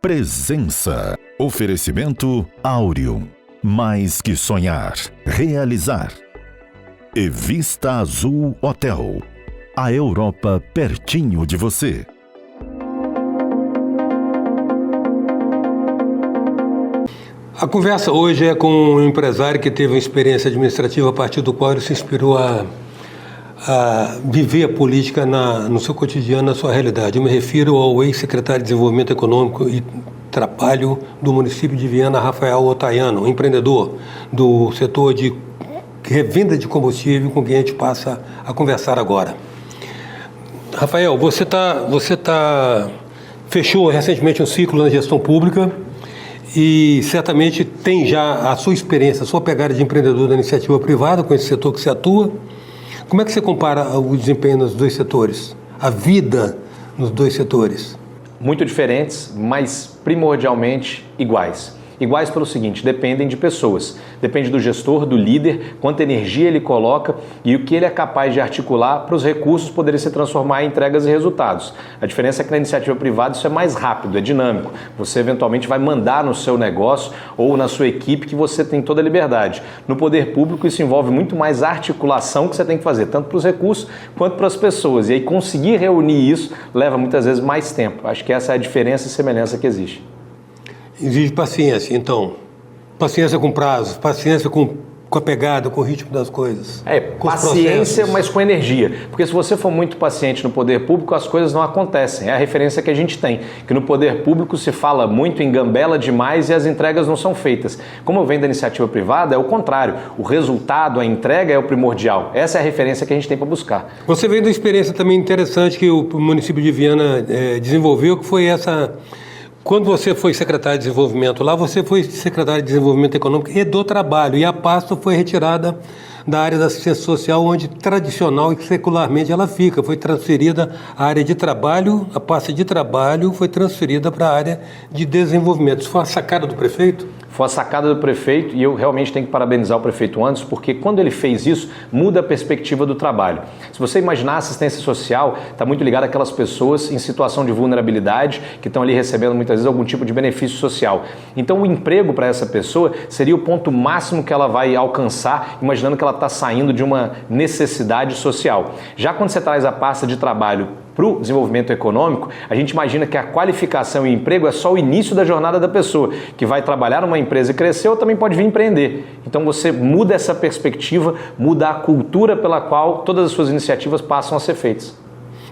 Presença. Oferecimento Áureo. Mais que sonhar, realizar. E Vista Azul Hotel. A Europa pertinho de você. A conversa hoje é com um empresário que teve uma experiência administrativa a partir do qual ele se inspirou a viver a política no seu cotidiano, na sua realidade. Eu me refiro ao ex-secretário de Desenvolvimento Econômico e Trabalho do município de Viana, Rafael Otaiano, empreendedor do setor de revenda de combustível, com quem a gente passa a conversar agora. Rafael, você fechou recentemente um ciclo na gestão pública e certamente tem já a sua experiência, a sua pegada de empreendedor da iniciativa privada com esse setor que você atua. Como é que você compara o desempenho nos dois setores, a vida nos dois setores? Muito diferentes, mas primordialmente iguais. Iguais pelo seguinte, dependem de pessoas. Depende do gestor, do líder, quanta energia ele coloca e o que ele é capaz de articular para os recursos poderem se transformar em entregas e resultados. A diferença é que na iniciativa privada isso é mais rápido, é dinâmico. Você eventualmente vai mandar no seu negócio ou na sua equipe que você tem toda a liberdade. No poder público isso envolve muito mais articulação que você tem que fazer, tanto para os recursos quanto para as pessoas. E aí conseguir reunir isso leva muitas vezes mais tempo. Acho que essa é a diferença e semelhança que existe. Exige paciência, então. Paciência com prazos, paciência com a pegada, com o ritmo das coisas. Paciência, mas com energia. Porque se você for muito paciente no poder público, as coisas não acontecem. É a referência que a gente tem. Que no poder público se fala muito, engambela demais e as entregas não são feitas. Como vem da iniciativa privada, é o contrário. O resultado, a entrega é o primordial. Essa é a referência que a gente tem para buscar. Você veio da experiência também interessante que o município de Viana desenvolveu, que foi essa... Quando você foi secretário de desenvolvimento lá, você foi secretário de desenvolvimento econômico e do trabalho, e a pasta foi retirada da área da assistência social, onde tradicional e secularmente ela fica. Foi transferida à área de trabalho, a pasta de trabalho foi transferida para a área de desenvolvimento. Isso foi uma sacada do prefeito? Foi a sacada do prefeito e eu realmente tenho que parabenizar o prefeito Anderson, porque quando ele fez isso, muda a perspectiva do trabalho. Se você imaginar a assistência social, está muito ligada àquelas pessoas em situação de vulnerabilidade, que estão ali recebendo muitas vezes algum tipo de benefício social. Então o emprego para essa pessoa seria o ponto máximo que ela vai alcançar, imaginando que ela está saindo de uma necessidade social. Já quando você traz a pasta de trabalho para o desenvolvimento econômico, a gente imagina que a qualificação e emprego é só o início da jornada da pessoa, que vai trabalhar numa empresa e crescer ou também pode vir empreender. Então você muda essa perspectiva, muda a cultura pela qual todas as suas iniciativas passam a ser feitas.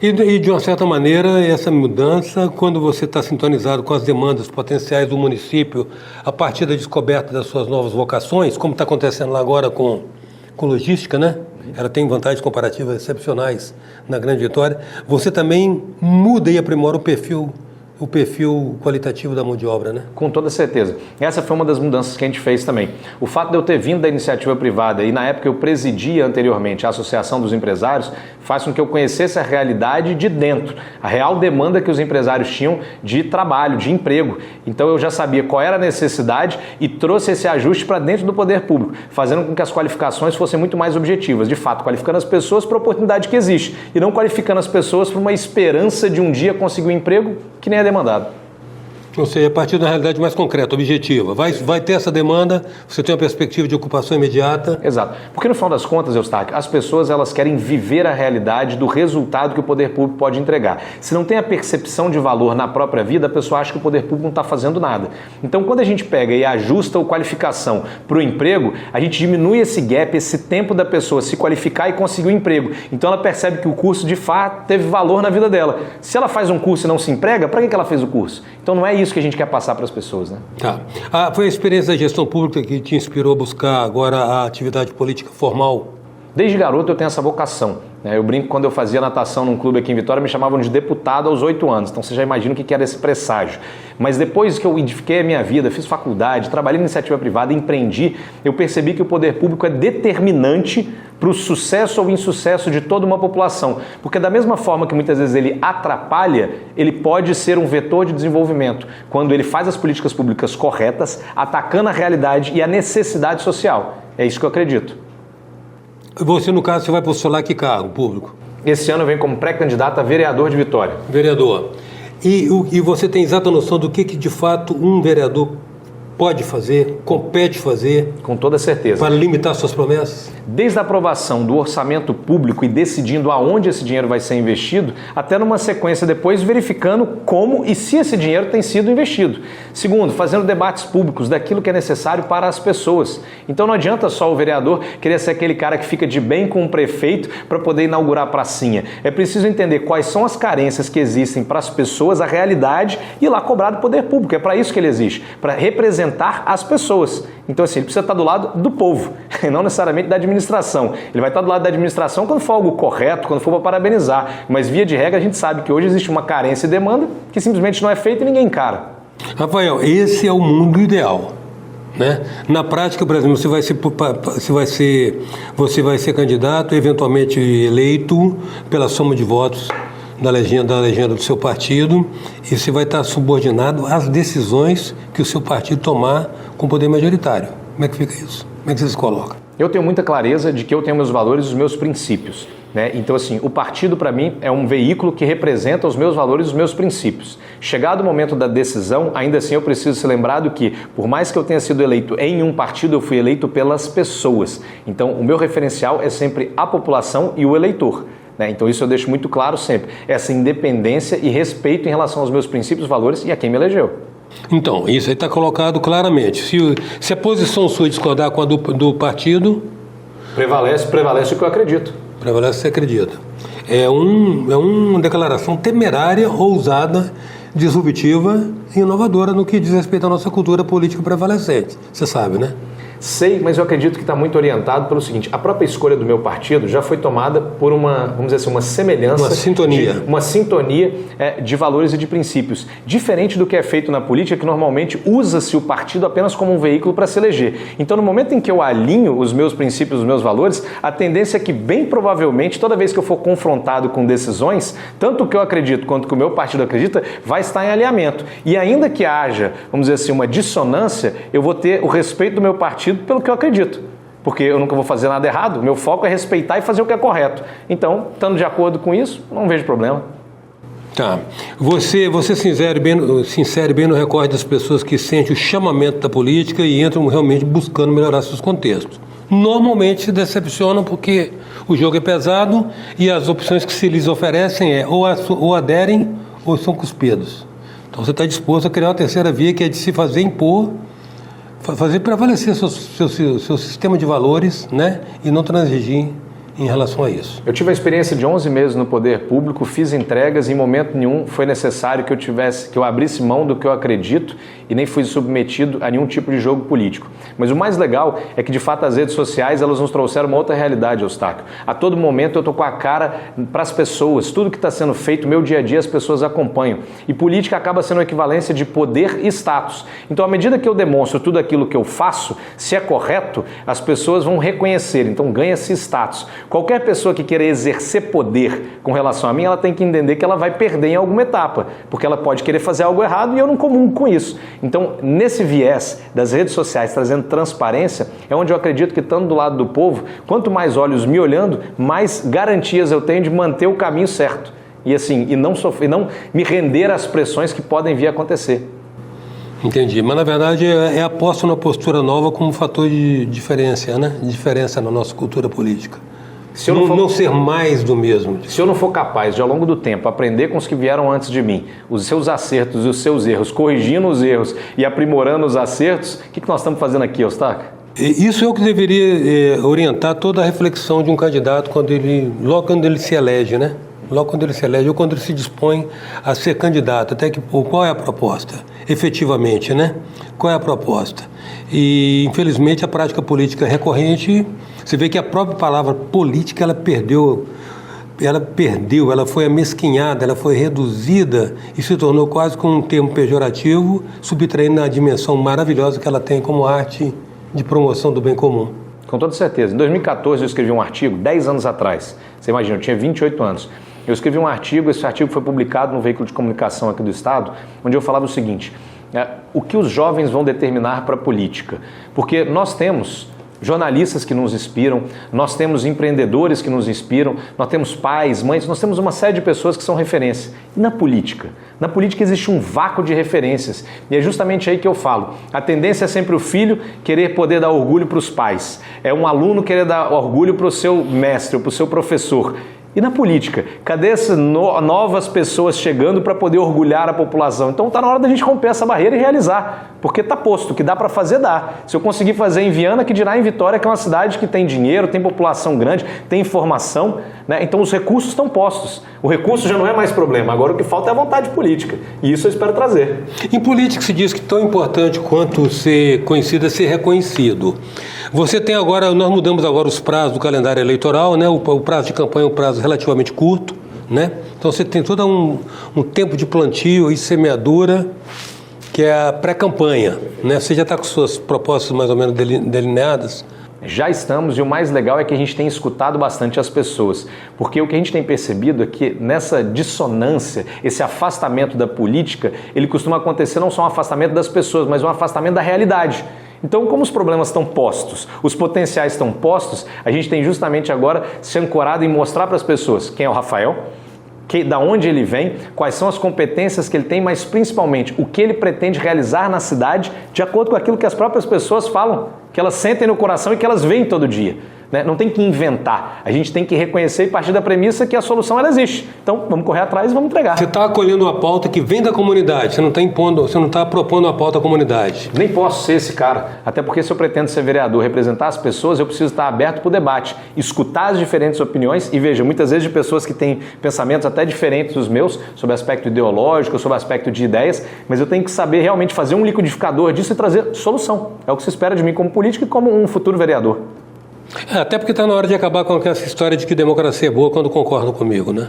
E de uma certa maneira, essa mudança, quando você está sintonizado com as demandas potenciais do município, a partir da descoberta das suas novas vocações, como está acontecendo lá agora com logística, né? Ela tem vantagens comparativas excepcionais na Grande Vitória. Você também muda e aprimora o perfil qualitativo da mão de obra, né? Com toda certeza. Essa foi uma das mudanças que a gente fez também. O fato de eu ter vindo da iniciativa privada e na época eu presidia anteriormente a Associação dos Empresários faz com que eu conhecesse a realidade de dentro, a real demanda que os empresários tinham de trabalho, de emprego. Então eu já sabia qual era a necessidade e trouxe esse ajuste para dentro do poder público, fazendo com que as qualificações fossem muito mais objetivas. De fato, qualificando as pessoas para a oportunidade que existe e não qualificando as pessoas para uma esperança de um dia conseguir um emprego que nem é demandado. Ou seja, a partir da realidade mais concreta, objetiva. Vai ter essa demanda, você tem uma perspectiva de ocupação imediata. Exato. Porque no final das contas, Eustáquio, as pessoas elas querem viver a realidade do resultado que o poder público pode entregar. Se não tem a percepção de valor na própria vida, a pessoa acha que o poder público não está fazendo nada. Então, quando a gente pega e ajusta a qualificação para o emprego, a gente diminui esse gap, esse tempo da pessoa se qualificar e conseguir um emprego. Então, ela percebe que o curso, de fato, teve valor na vida dela. Se ela faz um curso e não se emprega, para que ela fez o curso? Então, não é isso que a gente quer passar para as pessoas, né? Tá. Foi a experiência da gestão pública que te inspirou a buscar agora a atividade política formal? Desde garoto eu tenho essa vocação. Eu brinco, quando eu fazia natação num clube aqui em Vitória, me chamavam de deputado aos 8 anos. Então você já imagina o que era esse presságio. Mas depois que eu edifiquei a minha vida, fiz faculdade, trabalhei em iniciativa privada, empreendi, eu percebi que o poder público é determinante para o sucesso ou insucesso de toda uma população. Porque da mesma forma que muitas vezes ele atrapalha, ele pode ser um vetor de desenvolvimento, quando ele faz as políticas públicas corretas, atacando a realidade e a necessidade social. É isso que eu acredito. Você, no caso, você vai postular que cargo público? Esse ano eu venho como pré-candidato a vereador de Vitória. Vereador. E você tem exata noção do que de fato um vereador pode fazer, compete fazer? Com toda certeza. Para limitar suas promessas? Desde a aprovação do orçamento público e decidindo aonde esse dinheiro vai ser investido, até numa sequência depois verificando como e se esse dinheiro tem sido investido. Segundo, fazendo debates públicos daquilo que é necessário para as pessoas. Então não adianta só o vereador querer ser aquele cara que fica de bem com o prefeito para poder inaugurar a pracinha. É preciso entender quais são as carências que existem para as pessoas, a realidade, e ir lá cobrar do poder público. É para isso que ele existe, para representar as pessoas. Então assim, ele precisa estar do lado do povo, e não necessariamente da administração. Ele vai estar do lado da administração quando for algo correto, quando for para parabenizar. Mas via de regra a gente sabe que hoje existe uma carência e demanda que simplesmente não é feita e ninguém encara. Rafael, esse é o mundo ideal, né? Na prática, por exemplo, você vai ser candidato, eventualmente eleito pela soma de votos da legenda do seu partido, e você vai estar subordinado às decisões que o seu partido tomar com poder majoritário. Como é que fica isso? Como é que você se coloca? Eu tenho muita clareza de que eu tenho meus valores e os meus princípios, né? Então, assim, o partido, para mim, é um veículo que representa os meus valores e os meus princípios. Chegado o momento da decisão, ainda assim eu preciso ser lembrado que, por mais que eu tenha sido eleito em um partido, eu fui eleito pelas pessoas. Então, o meu referencial é sempre a população e o eleitor, né? Então, isso eu deixo muito claro sempre. Essa independência e respeito em relação aos meus princípios, valores e a quem me elegeu. Então, isso aí está colocado claramente. Se a posição sua discordar com a do partido... Prevalece o que eu acredito. Prevalece o que você acredita. É uma declaração temerária, ousada, disruptiva e inovadora no que diz respeito à nossa cultura política prevalecente. Você sabe, né? Sei, mas eu acredito que está muito orientado pelo seguinte: a própria escolha do meu partido já foi tomada por uma, vamos dizer assim, uma semelhança, uma sintonia de valores e de princípios, diferente do que é feito na política, que normalmente usa-se o partido apenas como um veículo para se eleger. Então, no momento em que eu alinho os meus princípios, os meus valores, a tendência é que, bem provavelmente, toda vez que eu for confrontado com decisões, tanto o que eu acredito quanto o que o meu partido acredita, vai estar em alinhamento. E ainda que haja, vamos dizer assim, uma dissonância, eu vou ter o respeito do meu partido pelo que eu acredito, porque eu nunca vou fazer nada errado, meu foco é respeitar e fazer o que é correto. Então, estando de acordo com isso, não vejo problema. Tá. Você se insere bem no recorde das pessoas que sentem o chamamento da política e entram realmente buscando melhorar seus contextos. Normalmente se decepcionam porque o jogo é pesado e as opções que se lhes oferecem ou aderem ou são cuspidos. Então você está disposto a criar uma terceira via, que é de se fazer impor, fazer prevalecer seu sistema de valores, né? E não transigir em relação a isso. Eu tive a experiência de 11 meses no poder público, fiz entregas e em momento nenhum foi necessário que eu abrisse mão do que eu acredito e nem fui submetido a nenhum tipo de jogo político. Mas o mais legal é que, de fato, as redes sociais, elas nos trouxeram uma outra realidade, Eustáquio. A todo momento eu estou com a cara para as pessoas, tudo que está sendo feito, meu dia a dia, as pessoas acompanham. E política acaba sendo a equivalência de poder e status. Então, à medida que eu demonstro tudo aquilo que eu faço, se é correto, as pessoas vão reconhecer, então ganha-se status. Qualquer pessoa que queira exercer poder com relação a mim, ela tem que entender que ela vai perder em alguma etapa, porque ela pode querer fazer algo errado e eu não comungo com isso. Então, nesse viés das redes sociais, trazendo transparência, é onde eu acredito que, estando do lado do povo, quanto mais olhos me olhando, mais garantias eu tenho de manter o caminho certo. E assim, e não me render às pressões que podem vir a acontecer. Entendi, mas na verdade é aposta numa postura nova como fator de diferença, né? Diferença na nossa cultura política. Se eu não ser mais do mesmo. Se eu não for capaz de, ao longo do tempo, aprender com os que vieram antes de mim, os seus acertos e os seus erros, corrigindo os erros e aprimorando os acertos, o que nós estamos fazendo aqui, Eustáquio? Isso é o que deveria orientar toda a reflexão de um candidato logo quando ele se elege, né? Logo quando ele se elege ou quando ele se dispõe a ser candidato. Até que qual é a proposta? Efetivamente, né? Qual é a proposta? E, infelizmente, a prática política recorrente, você vê que a própria palavra política, ela foi amesquinhada, ela foi reduzida e se tornou quase como um termo pejorativo, subtraindo a dimensão maravilhosa que ela tem como arte de promoção do bem comum. Com toda certeza. Em 2014 eu escrevi um artigo, 10 anos atrás. Você imagina, eu tinha 28 anos. Eu escrevi um artigo, esse artigo foi publicado no veículo de comunicação aqui do Estado, onde eu falava o seguinte: o que os jovens vão determinar para a política? Porque nós temos jornalistas que nos inspiram, nós temos empreendedores que nos inspiram, nós temos pais, mães, nós temos uma série de pessoas que são referência. E na política? Na política existe um vácuo de referências e é justamente aí que eu falo. A tendência é sempre o filho querer poder dar orgulho para os pais, é um aluno querer dar orgulho para o seu mestre ou para o seu professor. E na política? Cadê essas novas pessoas chegando para poder orgulhar a população? Então está na hora da gente romper essa barreira e realizar, porque está posto, que dá para fazer, dá. Se eu conseguir fazer em Viana, que dirá em Vitória, que é uma cidade que tem dinheiro, tem população grande, tem informação, né? Então os recursos estão postos. O recurso já não é mais problema, agora o que falta é a vontade política. E isso eu espero trazer. Em política se diz que tão importante quanto ser conhecido é ser reconhecido. Você tem agora, nós mudamos agora os prazos do calendário eleitoral, né? O prazo de campanha é um prazo relativamente curto, né? Então você tem todo um tempo de plantio e semeadura, que é a pré-campanha, né? Você já está com suas propostas mais ou menos delineadas? Já estamos, e o mais legal é que a gente tem escutado bastante as pessoas, porque o que a gente tem percebido é que nessa dissonância, esse afastamento da política, ele costuma acontecer não só um afastamento das pessoas, mas um afastamento da realidade. Então, como os problemas estão postos, os potenciais estão postos, a gente tem justamente agora se ancorado em mostrar para as pessoas quem é o Rafael, da onde ele vem, quais são as competências que ele tem, mas principalmente o que ele pretende realizar na cidade de acordo com aquilo que as próprias pessoas falam, que elas sentem no coração e que elas veem todo dia. Né? Não tem que inventar, a gente tem que reconhecer e partir da premissa que a solução ela existe. Então vamos correr atrás e vamos entregar. Você está acolhendo uma pauta que vem da comunidade, você não está impondo, você não está propondo uma pauta à comunidade. Nem posso ser esse cara, até porque se eu pretendo ser vereador, representar as pessoas, eu preciso estar aberto para o debate, escutar as diferentes opiniões e veja, muitas vezes de pessoas que têm pensamentos até diferentes dos meus, sobre aspecto ideológico, sobre aspecto de ideias, mas eu tenho que saber realmente fazer um liquidificador disso e trazer solução. É o que se espera de mim como político e como um futuro vereador. Até porque está na hora de acabar com essa história de que democracia é boa quando concordam comigo, né?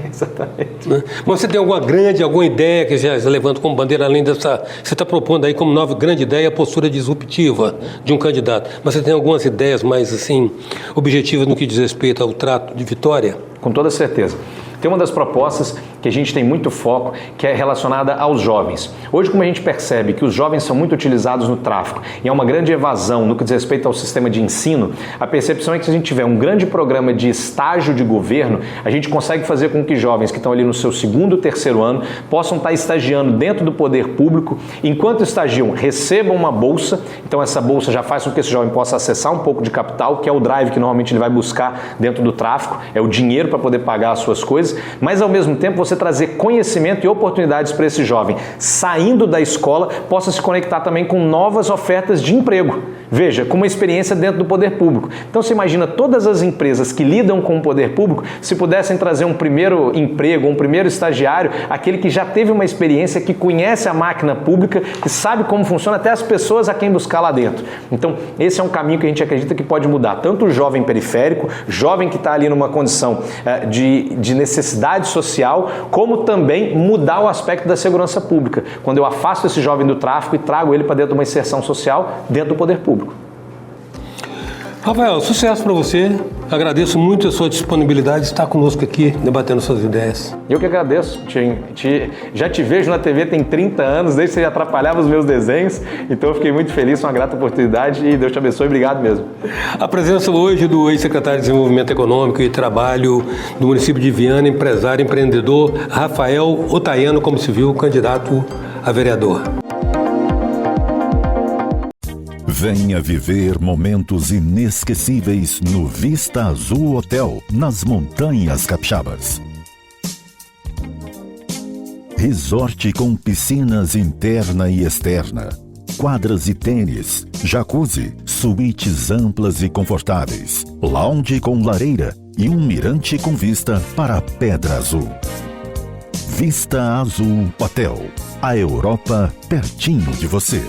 Exatamente. Né? Mas você tem alguma ideia que já levanta como bandeira, além dessa... Você está propondo aí como nova grande ideia a postura disruptiva de um candidato. Mas você tem algumas ideias mais, assim, objetivas no que diz respeito ao trato de Vitória? Com toda certeza. Tem uma das propostas que a gente tem muito foco, que é relacionada aos jovens. Hoje, como a gente percebe que os jovens são muito utilizados no tráfico e há uma grande evasão no que diz respeito ao sistema de ensino, a percepção é que se a gente tiver um grande programa de estágio de governo, a gente consegue fazer com que jovens que estão ali no seu segundo, terceiro ano possam estar estagiando dentro do poder público, enquanto estagiam, recebam uma bolsa, então essa bolsa já faz com que esse jovem possa acessar um pouco de capital, que é o drive que normalmente ele vai buscar dentro do tráfico, é o dinheiro para poder pagar as suas coisas, mas ao mesmo tempo você trazer conhecimento e oportunidades para esse jovem, saindo da escola, possa se conectar também com novas ofertas de emprego. Veja, com uma experiência dentro do poder público. Então você imagina todas as empresas que lidam com o poder público, se pudessem trazer um primeiro emprego, um primeiro estagiário, aquele que já teve uma experiência, que conhece a máquina pública, que sabe como funciona, até as pessoas a quem buscar lá dentro. Então esse é um caminho que a gente acredita que pode mudar, tanto o jovem periférico, jovem que está ali numa condição de necessidade social, como também mudar o aspecto da segurança pública, quando eu afasto esse jovem do tráfico e trago ele para dentro de uma inserção social dentro do poder público. Rafael, sucesso para você. Agradeço muito a sua disponibilidade de estar conosco aqui, debatendo suas ideias. Eu que agradeço. Já te vejo na TV tem 30 anos, desde que você atrapalhava os meus desenhos, então eu fiquei muito feliz, uma grata oportunidade e Deus te abençoe. Obrigado mesmo. A presença hoje do ex-secretário de Desenvolvimento Econômico e Trabalho do município de Viana, empresário, empreendedor, Rafael Otaiano, como se viu, candidato a vereador. Venha viver momentos inesquecíveis no Vista Azul Hotel, nas Montanhas Capixabas. Resort com piscinas interna e externa, quadras e tênis, jacuzzi, suítes amplas e confortáveis, lounge com lareira e um mirante com vista para a Pedra Azul. Vista Azul Hotel, a Europa pertinho de você.